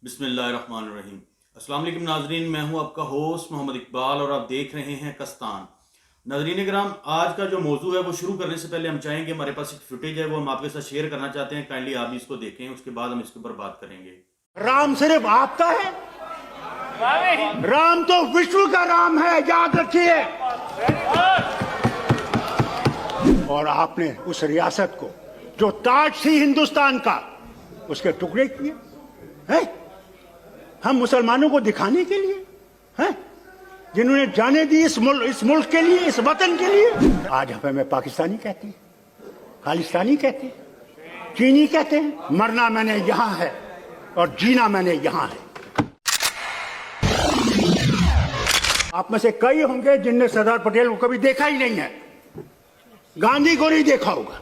बिस्मिल्लाहिर्रहमानिर्रहीम। अस्सलाम वालेकुम नाजरीन, मैं हूं आपका होस्ट मोहम्मद इकबाल और आप देख रहे हैं कस्तान। नाजरीन कराम, आज का जो मौजू है वो शुरू करने से पहले हम चाहेंगे, हमारे पास एक फुटेज है वो हम आपके साथ शेयर करना चाहते हैं। काइंडली आप भी इसको देखें, उसके बाद हम इसके ऊपर बात करेंगे। राम सिर्फ आपका है? राम तो विश्व का राम है, याद रखिए। और आपने उस रियासत को जो ताज थी हिंदुस्तान का, उसके टुकड़े किए हैं। हम मुसलमानों को दिखाने के लिए हैं, जिन्होंने जाने दी इस मुल्क के लिए, इस वतन के लिए। आज हमें पाकिस्तानी कहते हैं, खालिस्तानी कहते हैं, चीनी कहते हैं। मरना मैंने यहां है और जीना मैंने यहां है। आप में से कई होंगे जिनने सरदार पटेल को कभी देखा ही नहीं है, गांधी को नहीं देखा होगा।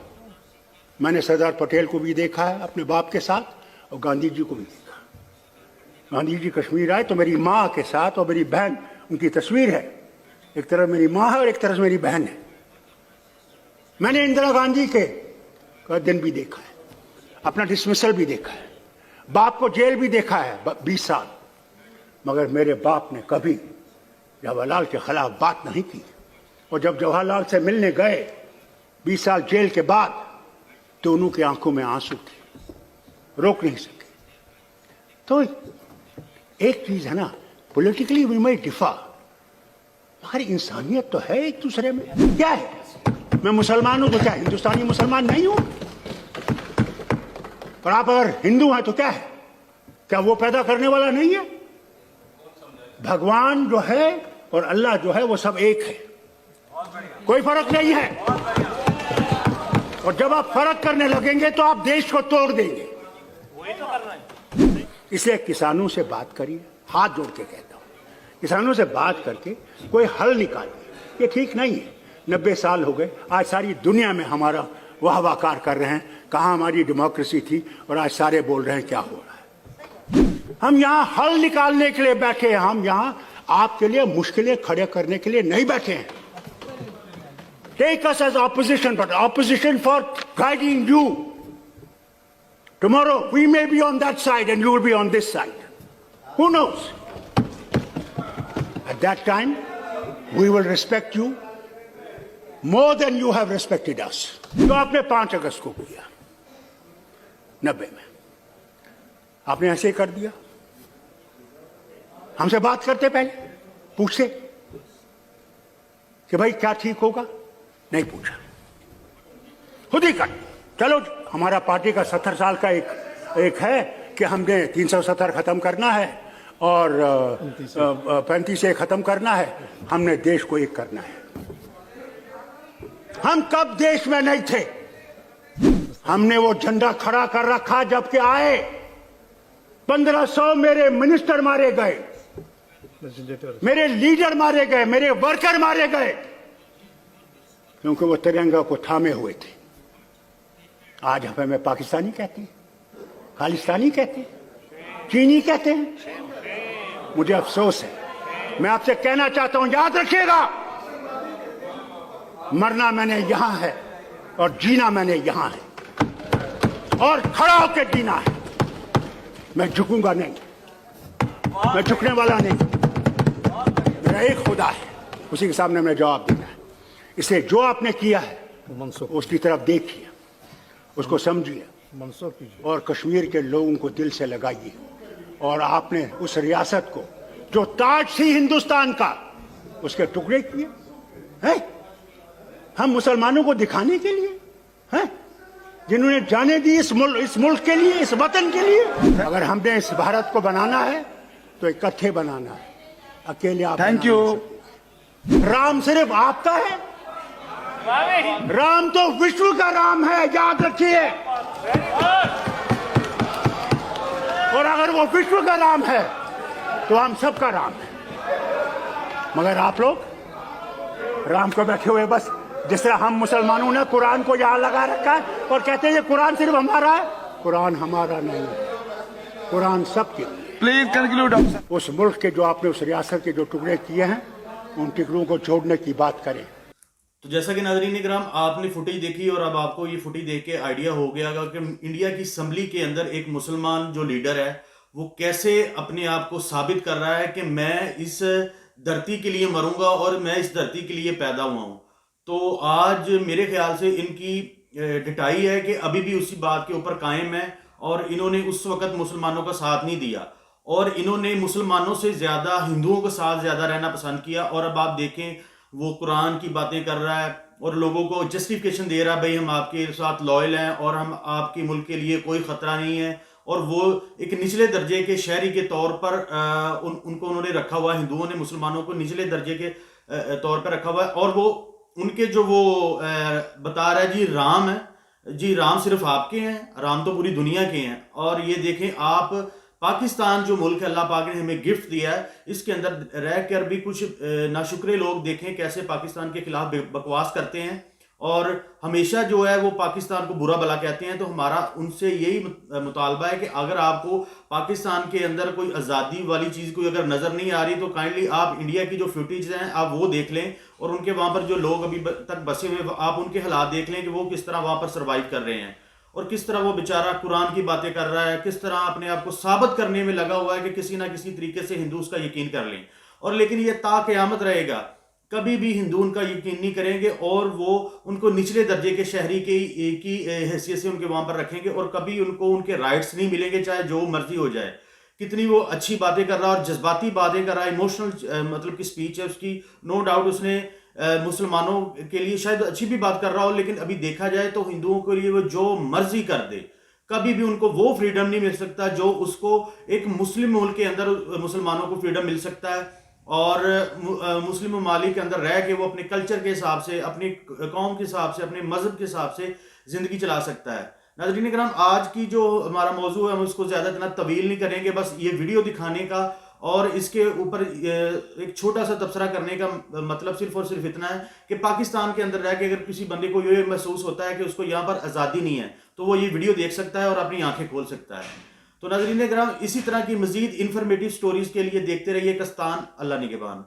मैंने सरदार पटेल को भी देखा है अपने बाप के साथ, और गांधी जी को भी देखा। गांधी जी कश्मीर आए तो मेरी माँ के साथ और मेरी बहन, उनकी तस्वीर है। एक तरफ मेरी माँ है और एक तरफ मेरी बहन है। मैंने इंदिरा गांधी का दिन भी देखा है, अपना डिसमिसल भी देखा है, बाप को जेल भी देखा है 20 साल। मगर मेरे बाप ने कभी जवाहरलाल के खिलाफ बात नहीं की। और जब जवाहरलाल से मिलने गए 20 साल जेल के बाद, दोनों की आंखों में आंसू थे, रोक नहीं सके। तो एक चीज है ना, पॉलिटिकली वी मे डिफर, मगर इंसानियत तो है एक दूसरे में। क्या है, मैं मुसलमान हूं तो क्या हिंदुस्तानी मुसलमान नहीं हूं? और आप अगर हिंदू हैं तो क्या है, क्या वो पैदा करने वाला नहीं है? भगवान जो है और अल्लाह जो है वो सब एक है, कोई फर्क नहीं है। और जब आप फर्क करने लगेंगे तो आप देश को तोड़ देंगे। इसलिए किसानों से बात करिए, हाथ जोड़ के कहता हूं, किसानों से बात करके कोई हल निकालिए। ये ठीक नहीं है, 90 साल हो गए, आज सारी दुनिया में हमारा वाहवाकार कर रहे हैं, कहाँ हमारी डेमोक्रेसी थी, और आज सारे बोल रहे हैं क्या हो रहा है। हम यहाँ हल निकालने के लिए बैठे हैं, हम यहाँ आपके लिए मुश्किलें खड़े करने के लिए नहीं बैठे हैं। Take us as opposition, but opposition for guiding you. Tomorrow we may be on that side and you will be on this side. Who knows? At that time, we will respect you more than you have respected us. तो आपने 5 अगस्त को किया 90 में, आपने ऐसे ही कर दिया। हमसे बात करते पहले, पूछते कि भाई क्या ठीक होगा, नहीं पूछा, खुद ही कर। चलो, हमारा पार्टी का 70 साल का एक है कि हमने 370 खत्म करना है और 35 से खत्म करना है, हमने देश को एक करना है। हम कब देश में नहीं थे, हमने वो झंडा खड़ा कर रखा जबकि आए 1500 मेरे मिनिस्टर मारे गए, मेरे लीडर मारे गए, मेरे वर्कर मारे गए, क्योंकि वो तिरंगा को थामे हुए थे। आज हमें पाकिस्तानी कहते हैं, खालिस्तानी कहते हैं, चीनी कहते हैं। मुझे अफसोस है, मैं आपसे कहना चाहता हूं, याद रखिएगा, मरना मैंने यहां है और जीना मैंने यहां है, और खड़ा होकर जीना है। मैं झुकूंगा नहीं, मैं झुकने वाला नहीं। मेरा एक खुदा है, उसी के सामने मैं जवाब देना है। इसलिए जो आपने किया है उसकी तरफ देखिए, उसको समझिए और कश्मीर के लोगों को दिल से लगाइए। और आपने उस रियासत को जो ताज थी हिंदुस्तान का, उसके टुकड़े किए हैं। हम मुसलमानों को दिखाने के लिए हैं, जिन्होंने जाने दी इस मुल्क के लिए, इस वतन के लिए। अगर हमने इस भारत को बनाना है तो इकट्ठे बनाना है, अकेले आप। Thank you. राम सिर्फ आपका है? राम तो विश्व का राम है, याद रखिए। और अगर वो विश्व का राम है तो हम सबका राम है। मगर आप लोग राम को बैठे हुए, बस जिस तरह हम मुसलमानों ने कुरान को यहां लगा रखा है और कहते हैं ये कुरान सिर्फ हमारा है। कुरान हमारा नहीं है, कुरान सबके। Please conclude. उस मुल्क के जो आपने, उस रियासत के जो टुकड़े किए हैं, उन टुकड़ों को छोड़ने की बात करें। तो जैसा कि नाज़रीन इकराम, आपने फुटेज देखी और अब आपको ये फुटेज देख के आइडिया हो गया कि इंडिया की असम्बली के अंदर एक मुसलमान जो लीडर है वो कैसे अपने आप को साबित कर रहा है कि मैं इस धरती के लिए मरूंगा और मैं इस धरती के लिए पैदा हुआ हूं। तो आज मेरे ख्याल से इनकी डिटाई है कि अभी भी उसी बात के ऊपर कायम है और इन्होंने उस वक्त मुसलमानों का साथ नहीं दिया और इन्होंने मुसलमानों से ज़्यादा हिंदुओं के साथ ज़्यादा रहना पसंद किया। और अब आप देखें वो कुरान की बातें कर रहा है और लोगों को जस्टिफिकेशन दे रहा है, भाई हम आपके साथ लॉयल हैं और हम आपके मुल्क के लिए कोई ख़तरा नहीं है। और वो एक निचले दर्जे के शहरी के तौर पर उनको उन्होंने रखा हुआ है, हिंदुओं ने मुसलमानों को निचले दर्जे के तौर पर रखा हुआ है। और वो उनके जो वो बता रहा है जी राम है, जी राम सिर्फ आपके हैं, राम तो पूरी दुनिया के हैं। और ये देखें आप, पाकिस्तान जो मुल्क है अल्लाह पाक ने हमें गिफ्ट दिया है, इसके अंदर रह कर भी कुछ नाशुक्रे लोग देखें कैसे पाकिस्तान के खिलाफ बकवास करते हैं और हमेशा जो है वो पाकिस्तान को बुरा भला कहते हैं। तो हमारा उनसे यही मुतालबा है कि अगर आपको पाकिस्तान के अंदर कोई आज़ादी वाली चीज़ कोई अगर नज़र नहीं आ रही तो काइंडली आप इंडिया की जो फुटेज हैं आप वो देख लें और उनके वहाँ पर जो लोग अभी तक बसे हुए आप उनके हालात देख लें कि वो किस तरह वहाँ पर सर्वाइव कर रहे हैं और किस तरह वो बेचारा कुरान की बातें कर रहा है, किस तरह अपने आप को साबित करने में लगा हुआ है कि किसी ना किसी तरीके से हिंदू उसका यकीन कर लें। और लेकिन ये ता क़यामत रहेगा, कभी भी हिंदू उनका यकीन नहीं करेंगे और वो उनको निचले दर्जे के शहरी की हैसियत से उनके वहाँ पर रखेंगे और कभी उनको उनके राइट्स नहीं मिलेंगे, चाहे जो मर्जी हो जाए। कितनी वो अच्छी बातें कर रहा है और जज्बाती बातें कर रहा है, इमोशनल मतलब की स्पीच है उसकी, नो डाउट उसने मुसलमानों के लिए शायद अच्छी भी बात कर रहा हो, लेकिन अभी देखा जाए तो हिंदुओं के लिए वो जो मर्जी कर दे, कभी भी उनको वो फ्रीडम नहीं मिल सकता जो उसको एक मुस्लिम मुल्क के अंदर मुसलमानों को फ्रीडम मिल सकता है। और मुस्लिम ममालिक के अंदर रह के वो अपने कल्चर के हिसाब से, अपनी कौम के हिसाब से, अपने मजहब के हिसाब से ज़िंदगी चला सकता है। नाज़रीन किराम, आज की जो हमारा मौजू है हम उसको ज़्यादा इतना तवील नहीं करेंगे, बस ये वीडियो दिखाने का और इसके ऊपर एक छोटा सा तबसरा करने का मतलब सिर्फ और सिर्फ इतना है कि पाकिस्तान के अंदर रह के अगर किसी बंदे को ये महसूस होता है कि उसको यहाँ पर आज़ादी नहीं है तो वो ये वीडियो देख सकता है और अपनी आंखें खोल सकता है। तो नाज़रीन किराम, इसी तरह की मज़ीद इंफॉर्मेटिव स्टोरीज़ के लिए देखते रहिए कस्तान। अल्लाह निगहबान।